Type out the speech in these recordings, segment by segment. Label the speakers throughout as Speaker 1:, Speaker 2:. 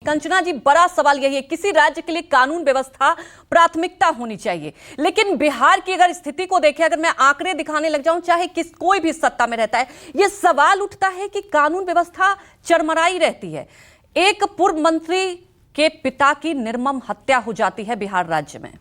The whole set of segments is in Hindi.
Speaker 1: कंचना जी, बड़ा सवाल यही है, किसी राज्य के लिए कानून व्यवस्था प्राथमिकता होनी चाहिए, लेकिन बिहार की अगर स्थिति को देखें, अगर मैं आंकड़े दिखाने लग जाऊं, चाहे कोई भी सत्ता में रहता है, यह सवाल उठता है कि कानून व्यवस्था चरमराई रहती है। एक पूर्व मंत्री के पिता की निर्मम हत्या हो जाती है बिहार राज्य में।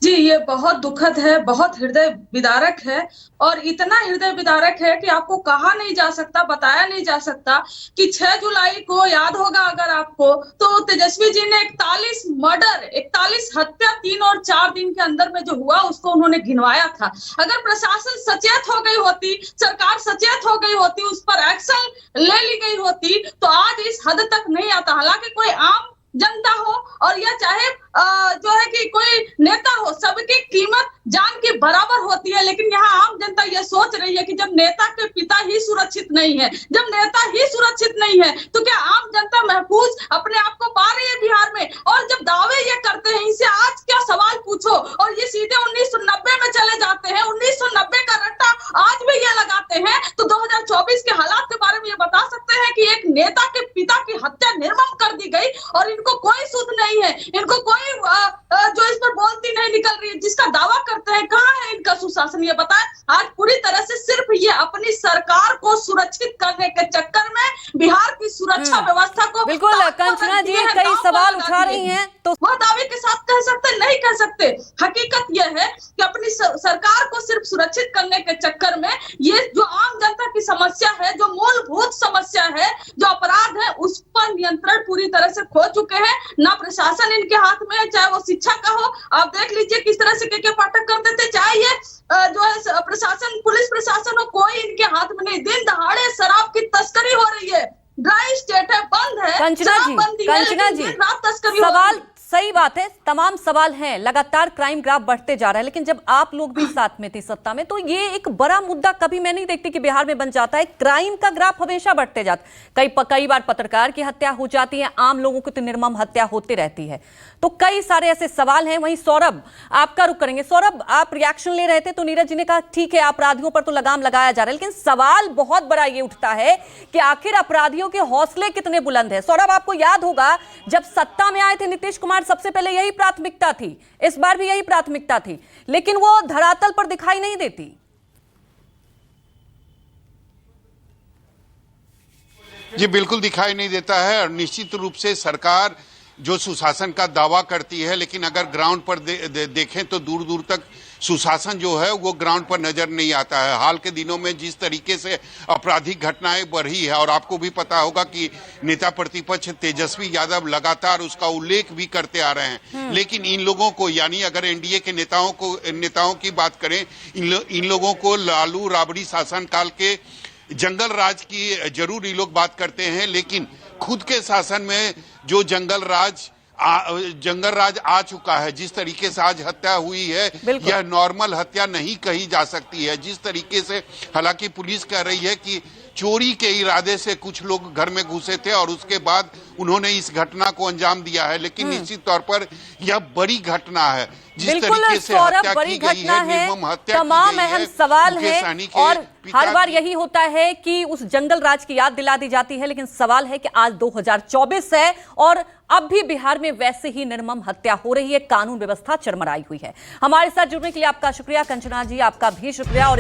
Speaker 2: जी, ये बहुत दुखद है, बहुत हृदय विदारक है और इतना हृदय विदारक है कि आपको कहा नहीं जा सकता, बताया नहीं जा सकता कि 6 जुलाई को याद होगा अगर आपको, तो तेजस्वी जी ने 41 मर्डर, 41 हत्या 3 और 4 दिन के अंदर में जो हुआ उसको उन्होंने गिनवाया था। अगर प्रशासन सचेत हो गई होती, सरकार सचेत हो गई होती, उस पर एक्शन ले ली गई होती, तो आज इस हद तक नहीं आता। हालांकि कोई आम जनता हो और या चाहे जो है कि कोई नेता हो, सबकी कीमत जान के बराबर होती है, लेकिन यहाँ आम जनता ये सोच रही है कि जब नेता के पिता ही सुरक्षित नहीं है, जब नेता ही सुरक्षित नहीं है, तो क्या आम जनता महफूज अपने आप को पा रही है बिहार में? और जब दावे ये करते हैं, इनसे आज क्या सवाल पूछो और ये सीधे 1990 में चले जाते हैं, 1990 का रट्टा आज भी ये लगाते हैं, तो 2024 के हालात के बारे में ये बता सकते हैं कि एक नेता के पिता की हत्या निर्मम कर दी गई और इनको कोई सुध नहीं है, इनको कोई जो इस पर बोलती नहीं निकल रही है, जिसका दावा करते हैं। कहाँ है इनका सुशासन? ये बताएं। आज पूरी तरह से सिर्फ ये अपनी सरकार को सुरक्षित करने के चक्कर में बिहार की सुरक्षा व्यवस्था को
Speaker 1: बिल्कुल कंचना जी कई सवाल उठा रही हैं, तो
Speaker 2: वह दावे के साथ कह सकते नहीं कह सकते। हकीकत यह है कि अपनी सरकार को सिर्फ सुरक्षित करने के चक्कर में ये जो आम जनता की समस्या है, जो मूलभूत समस्या है, जो अपराध है, उस पर नियंत्रण पूरी तरह से खो चुके हैं। ना प्रशासन इनके हाथ में है, चाहे वो शिक्षा का हो। आप देख लीजिए किस तरह से के पाठक करते थे, चाहे ये जो है प्रशासन, पुलिस प्रशासन हो, कोई इनके हाथ में नहीं। दिन दहाड़े शराब की तस्करी हो रही है, ड्राई स्टेट है, बंद है,
Speaker 1: कंचना जी सवाल सही बात है, तमाम सवाल हैं, लगातार क्राइम ग्राफ बढ़ते जा रहा है, लेकिन जब आप लोग भी साथ में थे सत्ता में, तो ये एक बड़ा मुद्दा कभी मैं नहीं देखती कि बिहार में बन जाता है। क्राइम का ग्राफ हमेशा बढ़ते जाता है। कई बार पत्रकार की हत्या हो जाती है, आम लोगों की तो निर्मम हत्या होती रहती है। तो कई सारे ऐसे सवाल हैं। वहीं सौरभ, आपका रुख करेंगे। सौरभ, आप रिएक्शन ले रहे थे तो नीरज जी ने कहा ठीक है, अपराधियों पर तो लगाम लगाया जा रहा है, लेकिन सवाल बहुत बड़ा ये उठता है कि आखिर अपराधियों के हौसले कितने बुलंद है। सौरभ, आपको याद होगा जब सत्ता में आए थे नीतीश कुमार, सबसे पहले यही प्राथमिकता थी, इस बार भी यही प्राथमिकता थी, लेकिन वो धरातल पर दिखाई नहीं देती।
Speaker 3: जी बिल्कुल दिखाई नहीं देता है और निश्चित रूप से सरकार जो सुशासन का दावा करती है, लेकिन अगर ग्राउंड पर देखें तो दूर दूर तक सुशासन जो है वो ग्राउंड पर नजर नहीं आता है। हाल के दिनों में जिस तरीके से आपराधिक घटनाएं बढ़ी है, और आपको भी पता होगा कि नेता प्रतिपक्ष तेजस्वी यादव लगातार उसका उल्लेख भी करते आ रहे हैं, लेकिन इन लोगों को, यानी अगर एनडीए के नेताओं की बात करें, इन लोगों को लालू राबड़ी शासनकाल के जंगल राज की जरूर ये लोग बात करते हैं, लेकिन खुद के शासन में जो जंगल राज आ चुका है, जिस तरीके से आज हत्या हुई है, यह नॉर्मल हत्या नहीं कही जा सकती है। जिस तरीके से हालांकि पुलिस कह रही है कि चोरी के इरादे से कुछ लोग घर में घुसे थे और उसके बाद उन्होंने इस घटना को अंजाम दिया है, लेकिन निश्चित तौर पर यह बड़ी घटना है। जिस तरीके से हत्या की गई है, निर्मम हत्या,
Speaker 1: तमाम अहम सवाल है और हर बार यही होता है कि उस जंगल राज की याद दिला दी जाती है, लेकिन सवाल है कि आज 2024 है और अब भी बिहार में वैसे ही निर्मम हत्या हो रही है, कानून व्यवस्था चरमराई हुई है। हमारे साथ जुड़ने के लिए आपका शुक्रिया कंचना जी, आपका भी शुक्रिया। और